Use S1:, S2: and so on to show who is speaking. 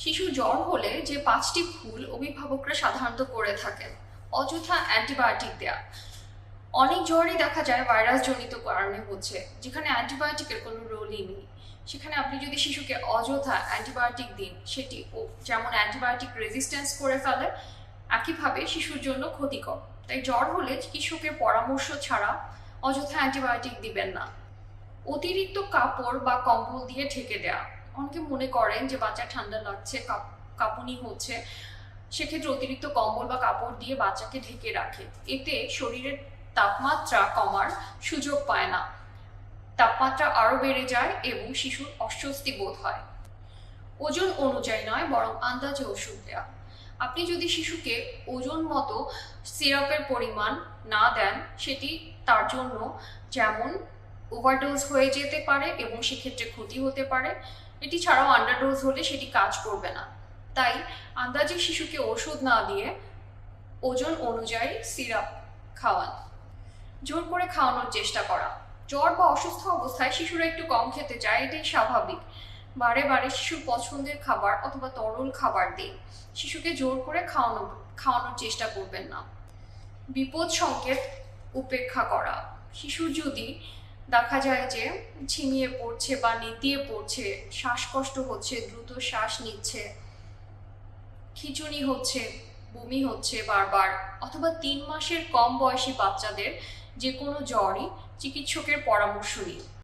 S1: শিশু জ্বর হলে যে 5টি ভুল অভিভাবকরা সাধারণত করে থাকেন। অযথা অ্যান্টিবায়োটিক দেয়া। অনেক জ্বরই দেখা যায় ভাইরাস জনিত কারণে হচ্ছে, যেখানে অ্যান্টিবায়োটিকের কোনো রোলই নেই। সেখানে আপনি যদি শিশুকে অযথা অ্যান্টিবায়োটিক দিন, সেটি যেমন অ্যান্টিবায়োটিক রেজিস্ট্যান্স করে ফেলে, একইভাবে শিশুর জন্য ক্ষতিকর। তাই জ্বর হলে চিকিৎসকের পরামর্শ ছাড়া অযথা অ্যান্টিবায়োটিক দিবেন না। অতিরিক্ত কাপড় বা কম্বল দিয়ে ঢেকে দেওয়া। অনেকে মনে করেন যে বাচ্চা ঠান্ডা লাগছে, কাঁপুনি হচ্ছে, সেক্ষেত্রে অতিরিক্ত কম্বল বা কাপড় দিয়ে বাচ্চাকে ঢেকে রাখে। এতে শরীরের তাপমাত্রা কমার সুযোগ পায় না, তাপমাত্রা আরো বেড়ে যায় এবং শিশুর অস্বস্তি বোধ হয়। ওজন অনুযায়ী নয়, বরং আন্দাজে ওষুধ দেওয়া। আপনি যদি শিশুকে ওজন মতো সিরাপের পরিমাণ না দেন, সেটি তার জন্য যেমন ওভারডোজ হয়ে যেতে পারে এবং সেক্ষেত্রে ক্ষতি হতে পারে। এটি ছাড়াও আন্ডারডোজ হলে সেটি কাজ করবে না। তাই আন্দাজে শিশুকে ওষুধ না দিয়ে ওজন অনুযায়ী সিরাপ খাওয়ান। জোর করে খাওয়ানোর চেষ্টা করা। জ্বর বা অসুস্থ অবস্থায় শিশুরা একটু কম খেতে চায়, এটাই স্বাভাবিক। বারে বারে শিশুর পছন্দের খাবার অথবা তরল খাবার দিন। শিশুকে জোর করে খাওয়ানোর চেষ্টা করবেন না। বিপদ সংকেত উপেক্ষা করা। শিশুর যদি দেখা যায় যে ঝিমিয়ে পড়ছে বা নেতিয়ে পড়ছে, শ্বাসকষ্ট হচ্ছে, দ্রুত শ্বাস নিচ্ছে, খিঁচুনি হচ্ছে, বমি হচ্ছে বারবার, অথবা 3 মাসের কম বয়সী বাচ্চাদের যে কোনো জ্বরই চিকিৎসকের পরামর্শ নিন।